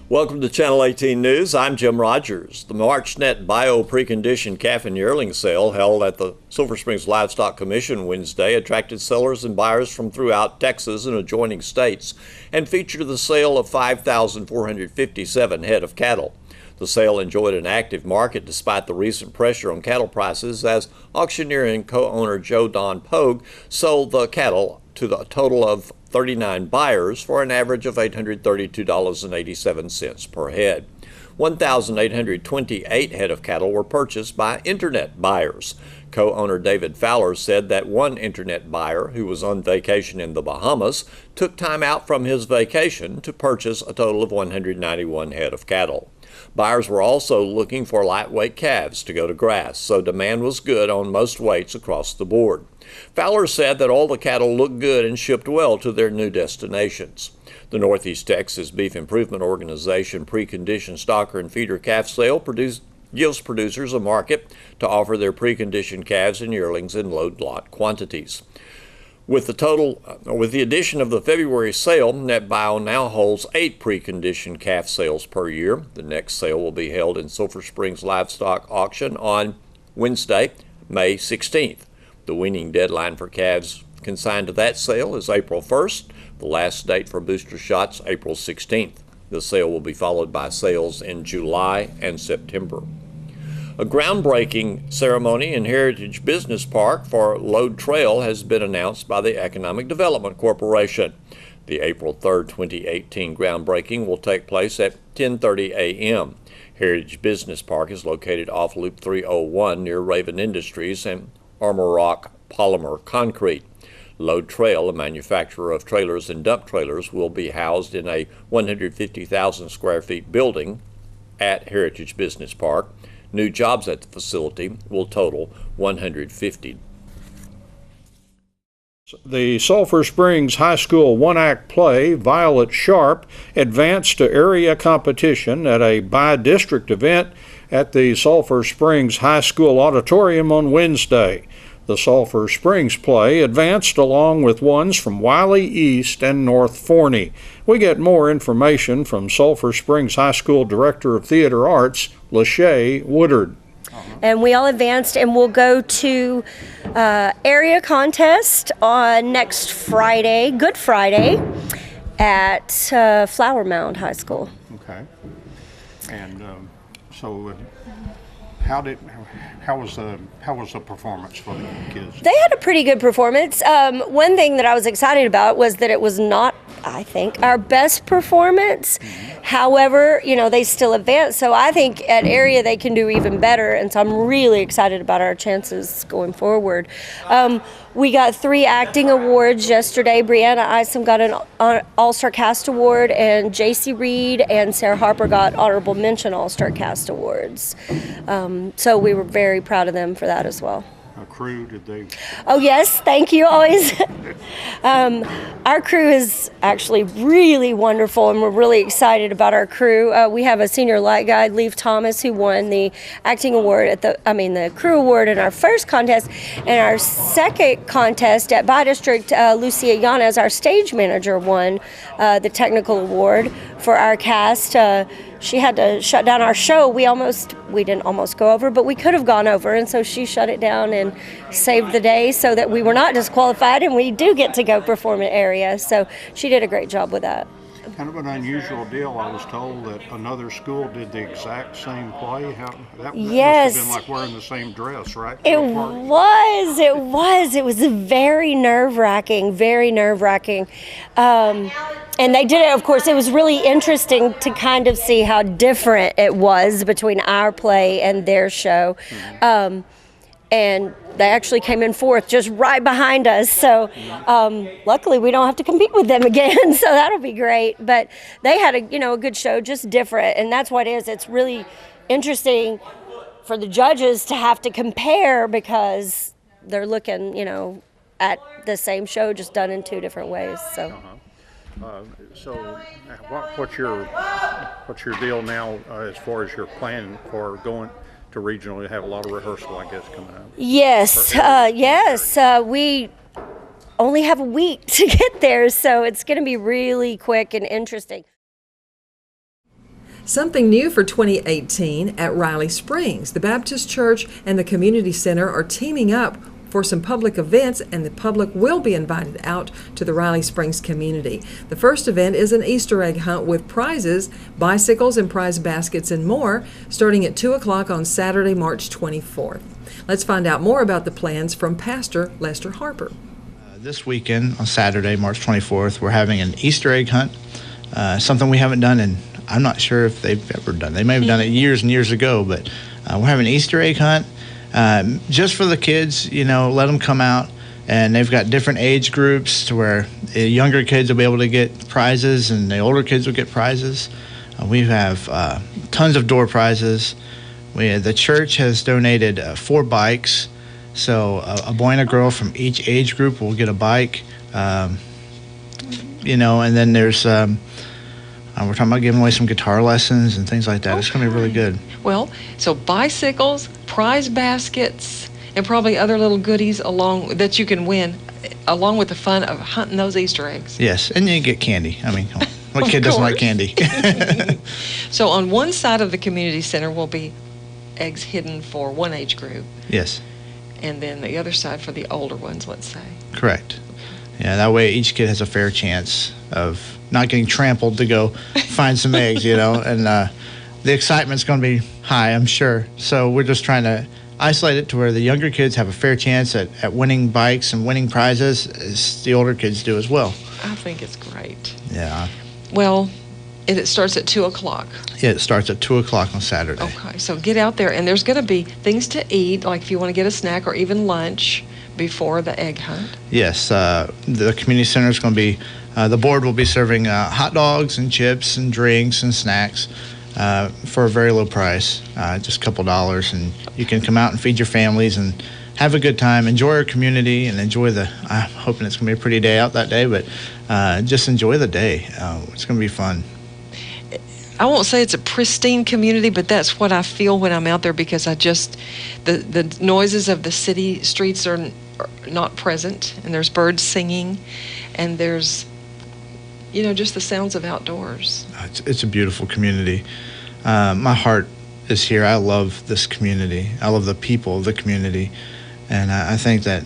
Welcome to Channel 18 News. I'm Jim Rogers. The MarchNet Bio Preconditioned Calf and Yearling Sale held at the Sulphur Springs Livestock Commission Wednesday attracted sellers and buyers from throughout Texas and adjoining states and featured the sale of 5,457 head of cattle. The sale enjoyed an active market despite the recent pressure on cattle prices as auctioneer and co-owner Joe Don Pogue sold the cattle to the total of 39 buyers for an average of $832.87 per head. 1,828 head of cattle were purchased by internet buyers. Co-owner David Fowler said that one internet buyer who was on vacation in the Bahamas took time out from his vacation to purchase a total of 191 head of cattle. Buyers were also looking for lightweight calves to go to grass, so demand was good on most weights across the board. Fowler said that all the cattle looked good and shipped well to their new destinations. The Northeast Texas Beef Improvement Organization preconditioned stocker and feeder calf sale gives producers a market to offer their preconditioned calves and yearlings in low lot quantities. With the addition of the February sale, NetBio now holds 8 preconditioned calf sales per year. The next sale will be held in Sulphur Springs Livestock Auction on Wednesday, May 16th. The weaning deadline for calves consigned to that sale is April 1st. The last date for booster shots, April 16th. The sale will be followed by sales in July and September. A groundbreaking ceremony in Heritage Business Park for Lode Trail has been announced by the Economic Development Corporation. The April 3rd, 2018 groundbreaking will take place at 10:30 a.m. Heritage Business Park is located off Loop 301 near Raven Industries and Armor Rock Polymer Concrete. Lode Trail, a manufacturer of trailers and dump trailers, will be housed in a 150,000 square feet building at Heritage Business Park. New jobs at the facility will total 150. The Sulphur Springs High School one-act play, Violet Sharp, advanced to area competition at a by-district event at the Sulphur Springs High School auditorium on Wednesday. The Sulphur Springs play advanced along with ones from Wiley East and North Forney. We get more information from Sulphur Springs High School Director of Theater Arts, Lachey Woodard. And we all advanced, and we'll go to area contest on next Friday, Good Friday, at Flower Mound High School. Okay. And so how was the performance for the kids? They had a pretty good performance. One thing that I was excited about was that it was not, I think, our best performance. However, they still advanced. So I think at area they can do even better. And so I'm really excited about our chances going forward. We got 3 acting awards yesterday. Brianna Isom got an All-Star Cast Award, and J.C. Reed and Sarah Harper got Honorable Mention All-Star Cast Awards. So we were very proud of them for that as well. A crew, did they? Oh, yes, thank you, always. Our crew is actually really wonderful, and we're really excited about our crew. We have a senior light guide, Leif Thomas, who won the acting award the crew award in our first contest. And our second contest at Bi-District, Lucia Yanez, our stage manager, won the technical award for our cast. She had to shut down our show. We didn't almost go over, but we could have gone over, and so she shut it down and saved the day so that we were not disqualified, and we do get to go perform in area. So she did a great job with that. Kind of an unusual deal. I was told that another school did the exact same play. That yes. Must have been like wearing the same dress, right? It was. It was very nerve-wracking, very nerve-wracking. And they did it, of course, it was really interesting to kind of see how different it was between our play and their show. And they actually came in fourth, just right behind us. So luckily we don't have to compete with them again, so that'll be great. But they had a good show, just different, and that's what it is. It's really interesting for the judges to have to compare because they're looking, at the same show, just done in 2 different ways. So. So what's your deal now as far as your plan for going to regional? You have a lot of rehearsal, I guess, coming up. Yes, we only have a week to get there, so it's going to be really quick and interesting. Something new for 2018 at Riley Springs. The Baptist Church and the Community Center are teaming up for some public events, and the public will be invited out to the Riley Springs community. The first event is an Easter egg hunt with prizes, bicycles and prize baskets and more, starting at 2 o'clock on Saturday, March 24th. Let's find out more about the plans from Pastor Lester Harper. This weekend on Saturday, March 24th, we're having an Easter egg hunt, something we haven't done, and I'm not sure if they've ever done. They may have done it years and years ago, but we're having an Easter egg hunt. Just for the kids, let them come out, and they've got different age groups to where the younger kids will be able to get prizes and the older kids will get prizes. We have tons of door prizes. The church has donated 4 bikes, so a boy and a girl from each age group will get a bike. And then there's we're talking about giving away some guitar lessons and things like that. Okay. It's going to be really good. Well, so bicycles, prize baskets, and probably other little goodies that you can win, along with the fun of hunting those Easter eggs. Yes, and you get candy. I mean, what kid doesn't like candy? So on one side of the community center will be eggs hidden for one age group. Yes. And then the other side for the older ones, let's say. Correct. Yeah, that way each kid has a fair chance of not getting trampled to go find some eggs, and the excitement's going to be high, I'm sure. So we're just trying to isolate it to where the younger kids have a fair chance at winning bikes and winning prizes as the older kids do as well. I think it's great. Yeah. Well, it starts at 2 o'clock. Yeah, it starts at 2 o'clock on Saturday. Okay, so get out there, and there's going to be things to eat, like if you want to get a snack or even lunch before the egg hunt. Yes, the community center is going to be, the board will be serving hot dogs and chips and drinks and snacks for a very low price, just a couple dollars, and you can come out and feed your families and have a good time, enjoy our community, and enjoy I'm hoping it's going to be a pretty day out that day, but just enjoy the day. It's going to be fun. I won't say it's a pristine community, but that's what I feel when I'm out there, because the noises of the city streets are not present, and there's birds singing, and there's, just the sounds of outdoors. It's a beautiful community. My heart is here. I love this community. I love the people of the community, and I think that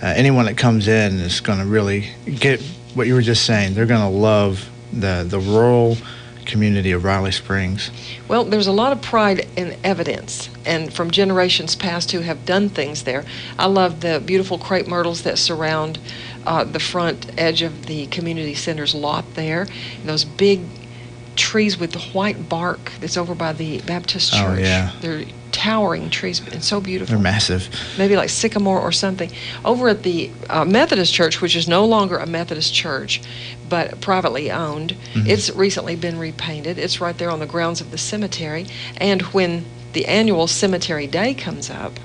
anyone that comes in is going to really get what you were just saying. They're going to love the rural community of Riley Springs. Well, there's a lot of pride and evidence, and from generations past who have done things there. I love the beautiful crepe myrtles that surround the front edge of the community center's lot there. And those big trees with the white bark that's over by the Baptist church. Oh, yeah. They're towering trees and so beautiful. They're massive. Maybe like sycamore or something. Over at the Methodist church, which is no longer a Methodist church, but privately owned, it's recently been repainted. It's right there on the grounds of the cemetery. And when the annual cemetery day comes up,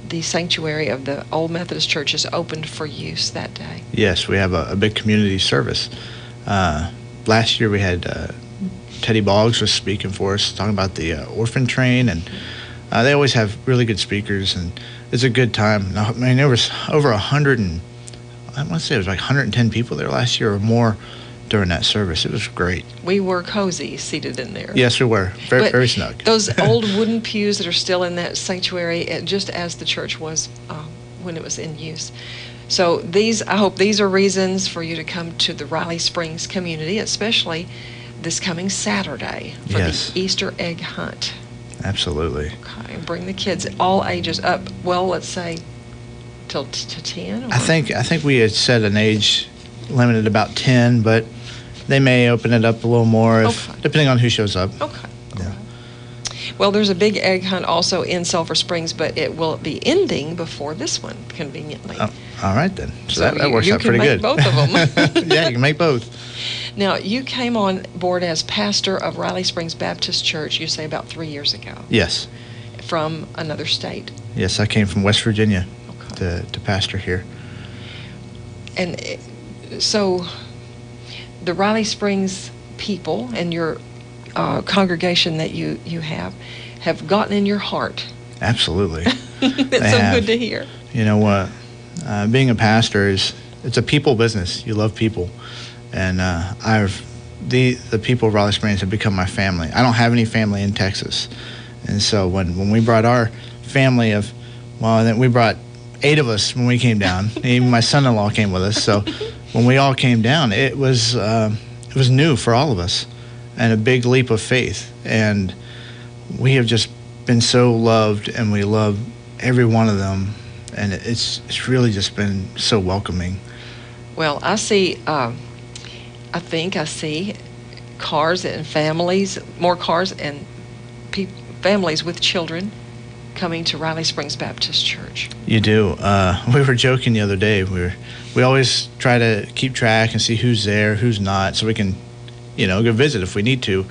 the sanctuary of the old Methodist church is opened for use that day. Yes, we have a big community service. Last year we had Teddy Boggs was speaking for us, talking about the orphan train, and they always have really good speakers, and it's a good time. I mean, there was over 100 and I want to say it was like 110 people there last year or more during that service. It was great. We were cozy seated in there. Yes, we were. Very snug. Those old wooden pews that are still in that sanctuary, just as the church was when it was in use. So I hope these are reasons for you to come to the Riley Springs community, especially this coming Saturday for the Easter egg hunt. Absolutely. Okay, and bring the kids all ages up. Well, let's say to 10. Or? I think we had set an age limit at about 10, but they may open it up a little more depending on who shows up. Okay. Yeah. Well, there's a big egg hunt also in Sulphur Springs, but it will be ending before this one, conveniently. Oh, all right, then. So that works out pretty good. You can make both of them. Yeah, you can make both. Now, you came on board as pastor of Riley Springs Baptist Church, you say about 3 years ago. Yes. From another state. Yes, I came from West Virginia to pastor here. And so the Riley Springs people and your congregation that you have gotten in your heart. Absolutely. It's so good to hear. You know what? Being a pastor it's a people business. You love people. And I've the people of Raleigh Springs have become my family. I don't have any family in Texas. And so when we brought our family of, then we brought 8 of us when we came down. Even my son-in-law came with us. So when we all came down, it was new for all of us and a big leap of faith. And we have just been so loved, and we love every one of them. And it's really just been so welcoming. Well, I see, I think I see cars and families, more cars and families with children coming to Riley Springs Baptist Church. You do. We were joking the other day. We always try to keep track and see who's there, who's not, so we can, go visit if we need to.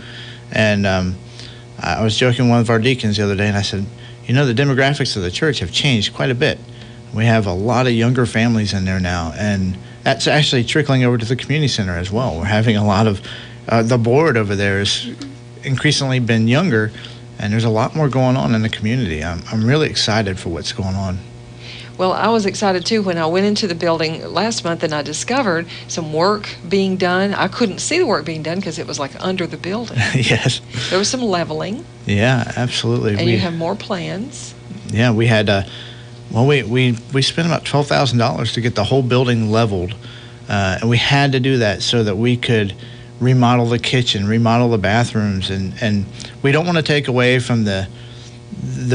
And I was joking with one of our deacons the other day, and I said, the demographics of the church have changed quite a bit. We have a lot of younger families in there now, and that's actually trickling over to the community center as well. We're having a lot of the board over there has increasingly been younger, and there's a lot more going on in the community. I'm really excited for what's going on. Well, I was excited too when I went into the building last month and I discovered some work being done. I couldn't see the work being done because it was like under the building. Yes. There was some leveling. Yeah, absolutely. And you have more plans. Yeah, we had, we spent about $12,000 to get the whole building leveled. And we had to do that so that we could remodel the kitchen, remodel the bathrooms, and we don't want to take away from the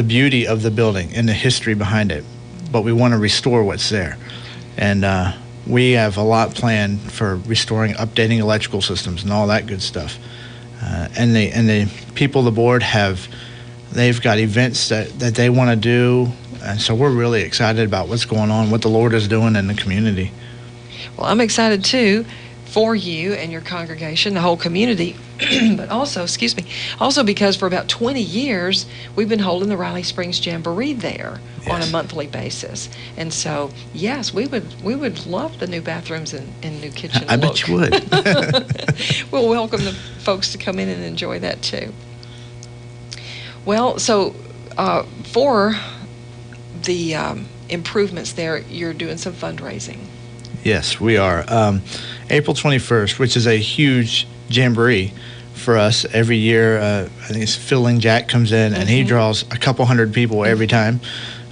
beauty of the building and the history behind it, but we want to restore what's there. And we have a lot planned for restoring, updating electrical systems and all that good stuff. And the people of the board they've got events that they want to do, and so we're really excited about what's going on, what the Lord is doing in the community. Well, I'm excited too for you and your congregation, the whole community, but also because for about 20 years, we've been holding the Riley Springs Jamboree there on a monthly basis. And so, yes, we would love the new bathrooms and new kitchen I bet you would. We'll welcome the folks to come in and enjoy that too. Well, so for the improvements there, you're doing some fundraising. Yes, we are. April 21st, which is a huge jamboree for us every year. I think it's Filling Jack comes in, and he draws a couple hundred people every time.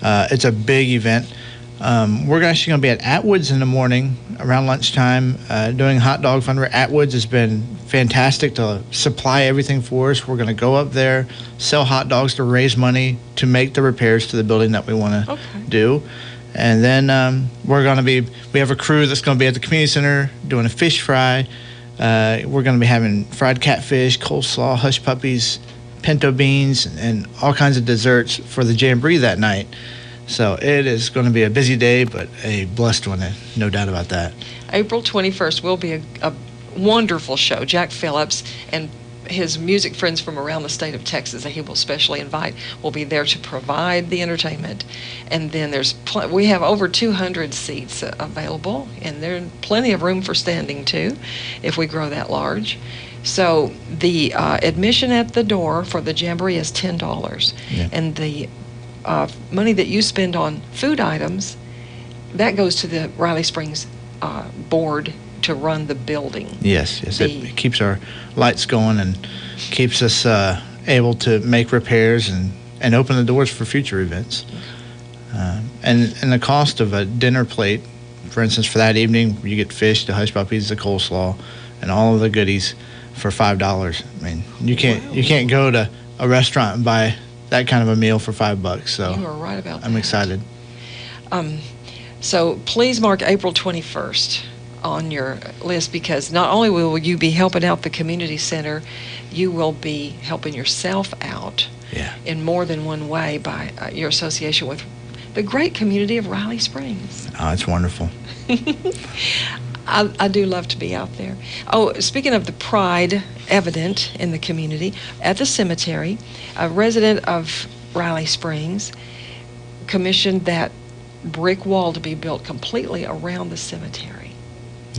It's a big event. We're actually going to be at Atwood's in the morning around lunchtime doing hot dog fundraiser. Atwood's has been fantastic to supply everything for us. We're going to go up there, sell hot dogs to raise money to make the repairs to the building that we want to do. And then we have a crew that's going to be at the community center doing a fish fry. We're going to be having fried catfish, coleslaw, hush puppies, pinto beans, and all kinds of desserts for the jamboree that night. So it is going to be a busy day, but a blessed one, no doubt about that. April 21st will be a wonderful show. Jack Phillips and his music friends from around the state of Texas that he will specially invite will be there to provide the entertainment. And then we have over 200 seats available, and there's plenty of room for standing too if we grow that large. So the admission at the door for the jamboree is $10, and the money that you spend on food items, that goes to the Riley Springs board to run the building. Yes, it keeps our lights going and keeps us able to make repairs and open the doors for future events. And the cost of a dinner plate, for instance, for that evening, you get fish, the hush puppies, the coleslaw, and all of the goodies for $5. I mean, you can't go to a restaurant and buy that kind of a meal for $5. So you are right about that. I'm excited. So please mark April 21st on your list, because not only will you be helping out the community center, you will be helping yourself out in more than one way by your association with the great community of Riley Springs. Oh, it's wonderful. I do love to be out there. Oh, speaking of the pride evident in the community, at the cemetery, a resident of Riley Springs commissioned that brick wall to be built completely around the cemetery.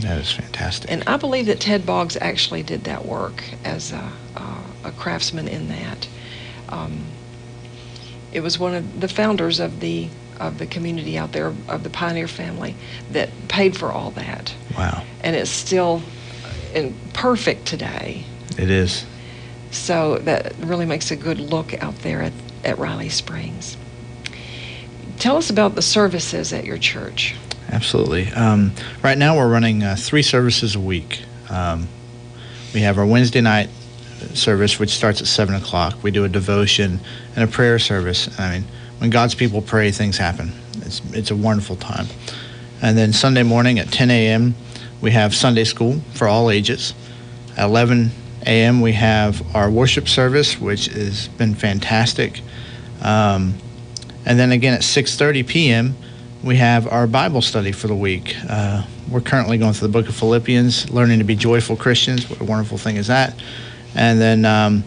That is fantastic. And I believe that Ted Boggs actually did that work as a craftsman in that. It was one of the founders of the community out there, of the Pioneer family, that paid for all that. Wow. And it's still and perfect today. It is. So that really makes a good look out there at Riley Springs. Tell us about the services at your church. Absolutely. Right now we're running 3 services a week. We have our Wednesday night service, which starts at 7 o'clock. We do a devotion and a prayer service. I mean, when God's people pray, things happen. It's a wonderful time. And then Sunday morning at 10 a.m., we have Sunday school for all ages. At 11 a.m., we have our worship service, which has been fantastic. And then again at 6:30 p.m., we have our Bible study for the week. We're currently going through the book of Philippians, learning to be joyful Christians. What a wonderful thing is that. And then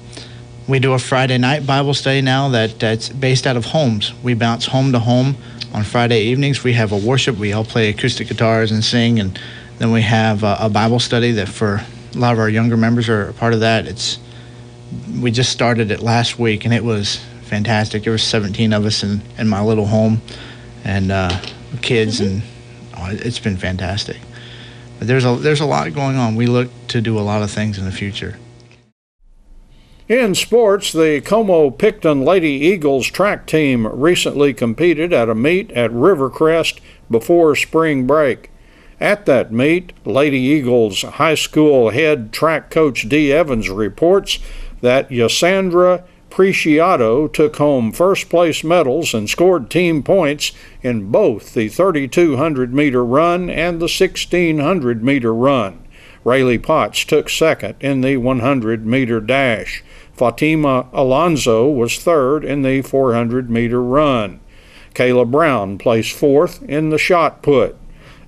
we do a Friday night Bible study now that's based out of homes. We bounce home to home on Friday evenings. We have a worship. We all play acoustic guitars and sing. And then we have a Bible study that for a lot of our younger members are a part of that. We just started it last week, and it was fantastic. There were 17 of us in my little home, and kids, and it's been fantastic. But there's a lot going on. We look to do a lot of things in the future. In sports, the Como-Picton Lady Eagles track team recently competed at a meet at Rivercrest before spring break. At that meet, Lady Eagles high school head track coach Dee Evans reports that Yasandra Preciado took home first-place medals and scored team points in both the 3,200-meter run and the 1,600-meter run. Rayleigh Potts took second in the 100-meter dash. Fatima Alonso was third in the 400-meter run. Kayla Brown placed fourth in the shot put.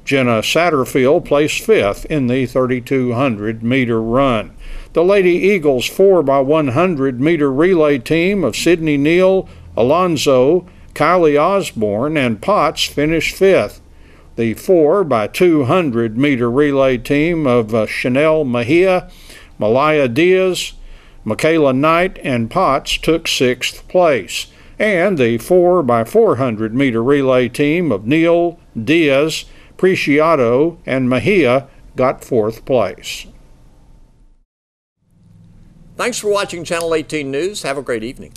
Jenna Satterfield placed fifth in the 3,200-meter run. The Lady Eagles 4x100-meter relay team of Sydney Neal, Alonso, Kylie Osborne, and Potts finished fifth. The 4x200-meter relay team of Chanel Mejia, Malaya Diaz, Michaela Knight, and Potts took sixth place. And the 4x400-meter relay team of Neal, Diaz, Preciado, and Mejia got fourth place. Thanks for watching Channel 18 News. Have a great evening.